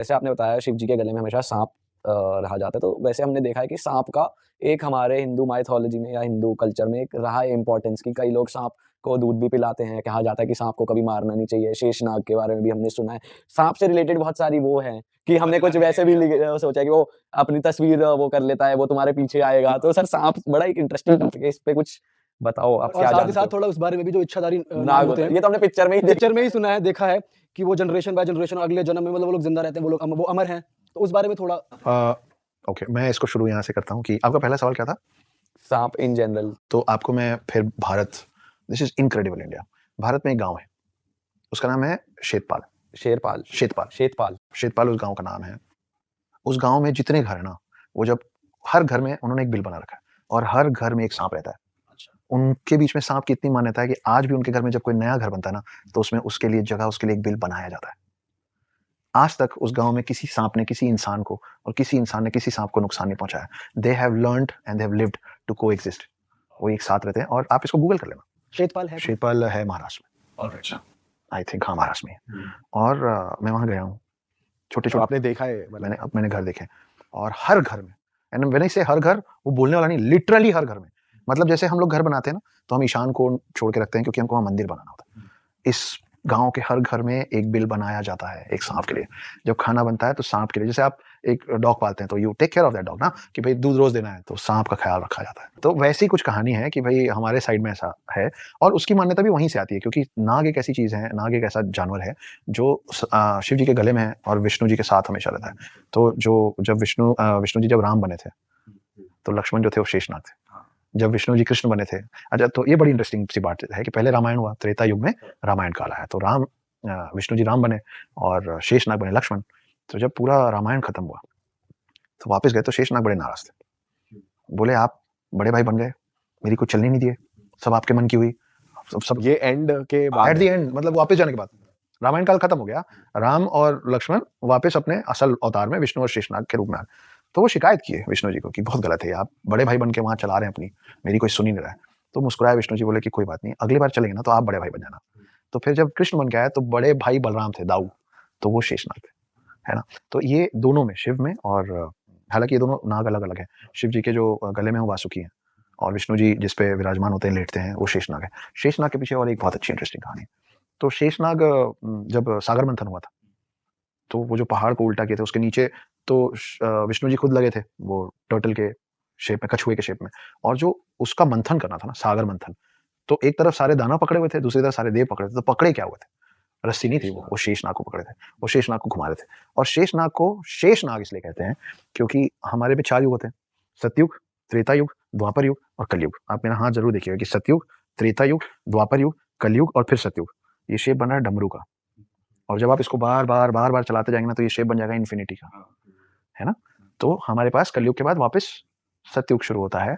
जैसे आपने बताया शिव जी के गले में हमेशा सांप रहा जाता है, तो वैसे हमने देखा है कि सांप का एक हमारे हिंदू माइथोलॉजी में या हिंदू कल्चर में एक रहा है इम्पोर्टेंस कि कई लोग सांप को दूध भी पिलाते हैं, कहा जाता है कि सांप को कभी मारना नहीं चाहिए। शेषनाग के बारे में भी हमने सुना है। सांप से रिलेटेड बहुत सारी वो हैं कि हमने कुछ वैसे भी सोचा कि वो अपनी तस्वीर वो कर लेता है, वो तुम्हारे पीछे आएगा। तो सर सांप बड़ा एक इंटरेस्टिंग टॉपिक है, इस पे कुछ बताओ आप और क्या साथ ही जानते साथ हो? थोड़ा उस बारे में भी जो इच्छाधारी नाग नाग होते होता है, हैं, ये तो हमने पिक्चर में ही देखा। पिक्चर में ही सुना है, देखा है कि वो जनरेशन बाय जनरेशन अगले जन्म में मतलब वो लोग जिंदा रहते हैं, वो अमर हैं। तो उस बारे में थोड़ा ओके, मैं इसको शुरू यहाँ से करता हूँ कि आपका पहला सवाल क्या था? सांप इन जनरल। तो आपको मैं फिर Bharat, this is incredible India. Bharat में एक गांव है, उसका नाम है शेतपाल। शेरपाल। शेतपाल शेतपाल। शेतपाल उस गांव का नाम है। उस गांव में जितने घर है ना, वो जब हर घर में उन्होंने एक बिल बना रखा है और हर घर में एक सांप रहता है। उनके बीच में सांप की इतनी मान्यता है कि आज भी उनके घर में जब कोई नया घर बनता है ना, तो उसमें उसके लिए जगह, उसके लिए एक बिल बनाया जाता है। आज तक उस गांव में किसी सांप ने किसी इंसान को और किसी इंसान ने किसी सांप को नुकसान नहीं पहुंचाया। They have learned and they have lived to coexist. वो एक साथ रहते हैं और आप इसको गूगल कर लेना। शेतपाल है। शेतपाल है महाराष्ट्र में। अच्छा, आई थिंक हाँ महाराष्ट्र में। और मैं वहां गया हूँ। छोटे छोटे आपने देखा है? मैंने घर देखे और हर घर में, एंड व्हेन आई से हर घर, वो बोलने वाला नहीं, लिटरली हर घर में। मतलब जैसे हम लोग घर बनाते हैं ना, तो हम ईशान को छोड़ के रखते हैं क्योंकि हमको वहां मंदिर बनाना होता है। इस गांव के हर घर में एक बिल बनाया जाता है एक सांप के लिए। जब खाना बनता है तो सांप के लिए, जैसे आप एक डॉग पालते हैं तो you take care of that dog ना, कि भाई दूध रोज देना है, तो सांप का ख्याल रखा जाता है। तो वैसी कुछ कहानी है कि भाई हमारे साइड में ऐसा है और उसकी मान्यता भी वहीं से आती है, क्योंकि नाग एक ऐसी चीज है, नाग एक ऐसा जानवर है जो शिव जी के गले में है और विष्णु जी के साथ हमेशा रहता है। तो जब विष्णु जी जब राम बने थे, तो लक्ष्मण जो थे वो शेषनाग थे। जब विष्णु जी कृष्ण बने थे, अच्छा, तो ये बड़ी इंटरेस्टिंग सी बात है कि पहले रामायण हुआ, त्रेता युग में रामायण काल आया, तो विष्णु जी राम बने और शेषनाग बने लक्ष्मण। तो जब पूरा रामायण खत्म हुआ तो वापस गए तो शेषनाग बड़े नाराज थे। बोले आप बड़े भाई बन गए, मेरी कुछ चलने नहीं दिए, सब आपके मन की हुई। सब ये एंड के बाद, एट द एंड, मतलब वापस जाने के बाद रामायण काल खत्म हो गया, राम और लक्ष्मण वापस अपने असल अवतार में विष्णु और शेषनाग के रूप में आ गए। तो वो शिकायत की है विष्णु जी को कि बहुत गलत है, आप बड़े भाई बन के वहां चला रहे हैं अपनी, मेरी कोई सुन ही नहीं रहा है। तो मुस्कुराए विष्णु जी, बोले कि कोई बात नहीं, अगली बार चलेंगे ना तो आप बड़े भाई बन जाना। तो फिर जब कृष्ण बन के आए तो बड़े भाई बलराम थे, दाऊ, तो वो शेषनाग थे, है ना। तो ये दोनों में, शिव में, और हालांकि ये दोनों नाग अलग अलग है। शिव जी के जो गले में वो वासुकी है और विष्णु जी जिस पे विराजमान होते हैं, लेटते हैं, वो शेषनाग है। शेषनाग के पीछे और एक बहुत अच्छी इंटरेस्टिंग कहानी है। तो शेषनाग जब सागर मंथन हुआ था, तो वो जो पहाड़ को उल्टा किए थे, उसके नीचे तो विष्णु जी खुद लगे थे, वो टर्टल के शेप में, कछुए के शेप में, और जो उसका मंथन करना था ना, सागर मंथन, तो एक तरफ सारे दानव पकड़े हुए थे, दूसरी तरफ सारे देव पकड़े थे। तो पकड़े क्या हुए थे? रस्सी नहीं थी, वो शेषनाग को पकड़े थे, वो शेषनाग को घुमा रहे थे। और शेषनाग को शेषनाग इसलिए कहते हैं क्योंकि हमारे में 4 युग होते हैं, सतयुग, त्रेता युग, द्वापर युग और कलयुग। आप मेरा हाथ जरूर देखिएगा कि सतयुग, त्रेता युग, द्वापर युग, कलयुग और फिर सतयुग। ये शेप बन रहा है डमरू का, और जब आप इसको बार बार चलाते जाएंगे ना, तो ये शेप बन जाएगा इन्फिनिटी का, है ना। तो हमारे पास कलयुग के बाद वापस सतयुग शुरू होता है,